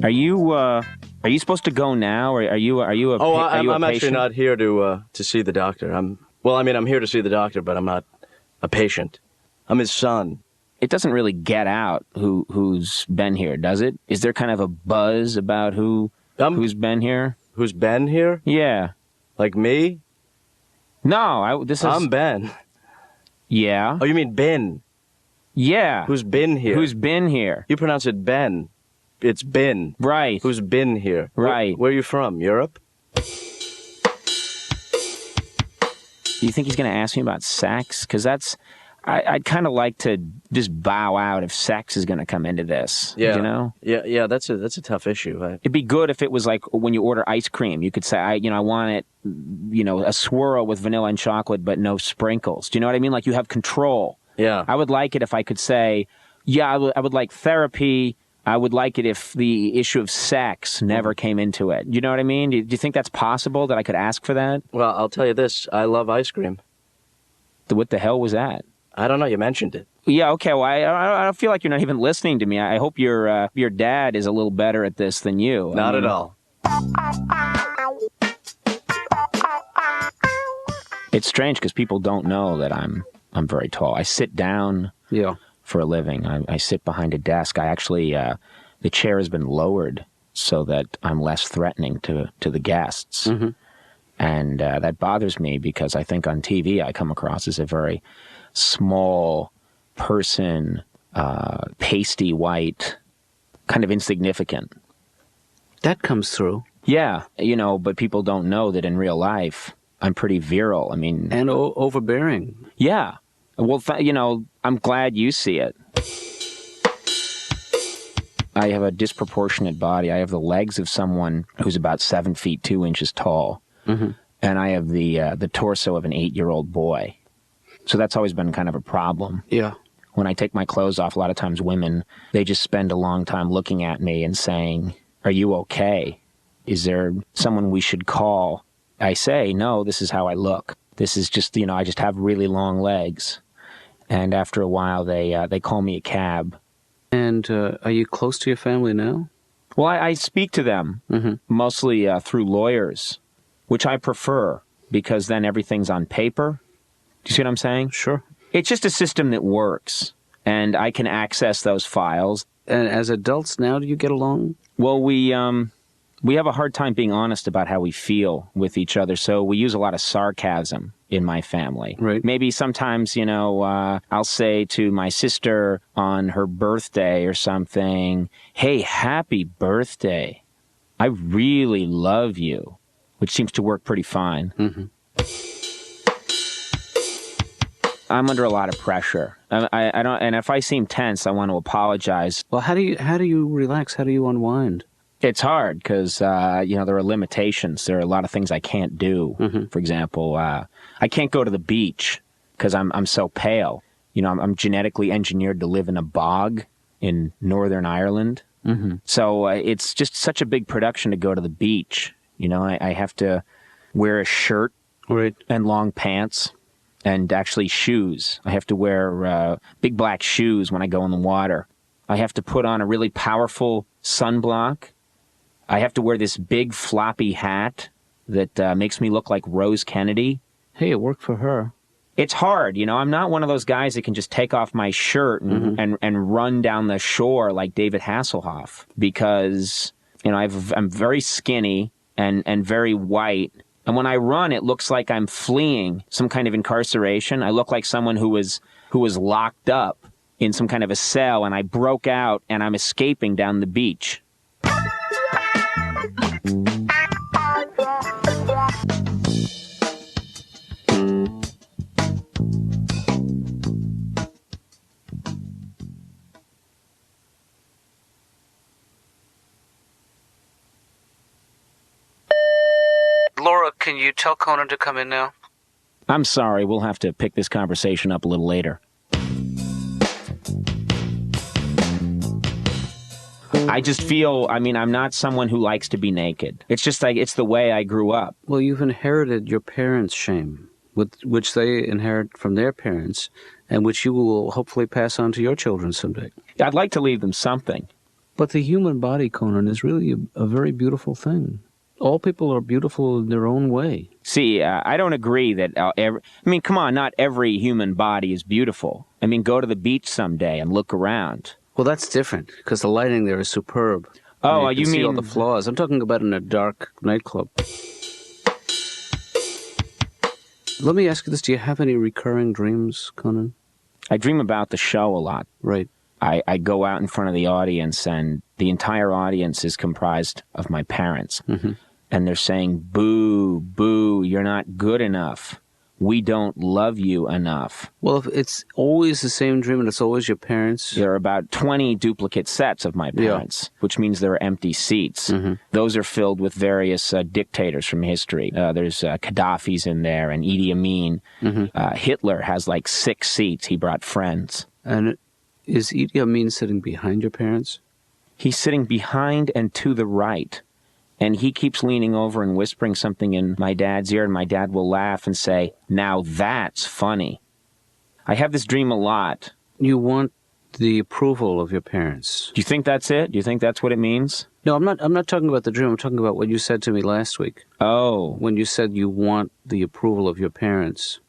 Are you supposed to go now, or I'm actually patient? not here to see the doctor. I'm here to see the doctor, but I'm not a patient. I'm his son. It doesn't really get out who's been here, does it? Is there kind of a buzz about who's been here? Who's been here? Yeah. Like me? No, I'm Ben. Yeah. Oh, you mean Ben? Yeah. Who's been here? Who's been here? You pronounce it Ben. It's Ben. Right. Who's been here? Right. Where are you from? Europe? Do you think he's going to ask me about sex? Because I'd kind of like to just bow out if sex is going to come into this. Yeah. You know? Yeah. That's a tough issue. It'd be good if it was like when you order ice cream. You could say, I want it, a swirl with vanilla and chocolate, but no sprinkles. Do you know what I mean? Like you have control. Yeah. I would like it if I could say, yeah, I would like therapy. I would like it if the issue of sex never came into it. You know what I mean? Do you think that's possible, that I could ask for that? Well, I'll tell you this. I love ice cream. What the hell was that? I don't know. You mentioned it. Yeah, okay. Well, I feel like you're not even listening to me. I hope your dad is a little better at this than you. Not at all. It's strange because people don't know that I'm very tall. I sit down for a living. I sit behind a desk. I actually, the chair has been lowered so that I'm less threatening to the guests. Mm-hmm. And that bothers me because I think on TV I come across as a very small person, pasty white, kind of insignificant. That comes through. Yeah, but people don't know that in real life I'm pretty virile. I mean... And overbearing. Yeah. Well, I'm glad you see it. I have a disproportionate body. I have the legs of someone who's about 7 feet 2 inches tall. Mm-hmm. And I have the torso of an 8-year-old boy. So that's always been kind of a problem. Yeah. When I take my clothes off, a lot of times women, they just spend a long time looking at me and saying, "Are you okay? Is there someone we should call?" I say, "No, this is how I look. This is just, I just have really long legs." And after a while, they call me a cab. And are you close to your family now? Well, I speak to them mostly through lawyers, which I prefer because then everything's on paper. Do you see what I'm saying? Sure. It's just a system that works, and I can access those files. And as adults now, do you get along? Well, we have a hard time being honest about how we feel with each other, so we use a lot of sarcasm in my family. Right. Maybe sometimes, I'll say to my sister on her birthday or something, "Hey, happy birthday. I really love you," which seems to work pretty fine. Mm-hmm. I'm under a lot of pressure. I don't, and if I seem tense, I want to apologize. Well, how do you relax? How do you unwind? It's hard because, there are limitations. There are a lot of things I can't do. Mm-hmm. For example, I can't go to the beach because I'm so pale. I'm genetically engineered to live in a bog in Northern Ireland. Mm-hmm. So it's just such a big production to go to the beach. I have to wear a shirt and long pants and actually shoes. I have to wear big black shoes when I go in the water. I have to put on a really powerful sunblock. I have to wear this big floppy hat that makes me look like Rose Kennedy. Hey, it worked for her. It's hard, I'm not one of those guys that can just take off my shirt and run down the shore like David Hasselhoff because, I'm very skinny and very white. And when I run, it looks like I'm fleeing some kind of incarceration. I look like someone who was locked up in some kind of a cell, and I broke out, and I'm escaping down the beach. Laura, can you tell Conan to come in now? I'm sorry, we'll have to pick this conversation up a little later. I just feel, I'm not someone who likes to be naked. It's just like, it's the way I grew up. Well, you've inherited your parents' shame, which they inherit from their parents, and which you will hopefully pass on to your children someday. I'd like to leave them something. But the human body, Conan, is really a very beautiful thing. All people are beautiful in their own way. See, I don't agree that come on, not every human body is beautiful. I mean, go to the beach someday and look around. Well, that's different, because the lighting there is superb. Oh, you you can see mean all the flaws. I'm talking about in a dark nightclub. Let me ask you this. Do you have any recurring dreams, Conan? I dream about the show a lot. Right. I go out in front of the audience, and the entire audience is comprised of my parents. Mm-hmm. And they're saying, boo, boo, you're not good enough. We don't love you enough. Well, if it's always the same dream and it's always your parents... There are about 20 duplicate sets of my parents, which means there are empty seats. Mm-hmm. Those are filled with various dictators from history. There's Gaddafi's in there and Idi Amin. Mm-hmm. Hitler has like 6 seats. He brought friends. And is Idi Amin sitting behind your parents? He's sitting behind and to the right. And he keeps leaning over and whispering something in my dad's ear, and my dad will laugh and say, "Now that's funny." I have this dream a lot. You want the approval of your parents. Do you think that's it? Do you think that's what it means? No, I'm not talking about the dream. I'm talking about what you said to me last week. Oh. When you said you want the approval of your parents.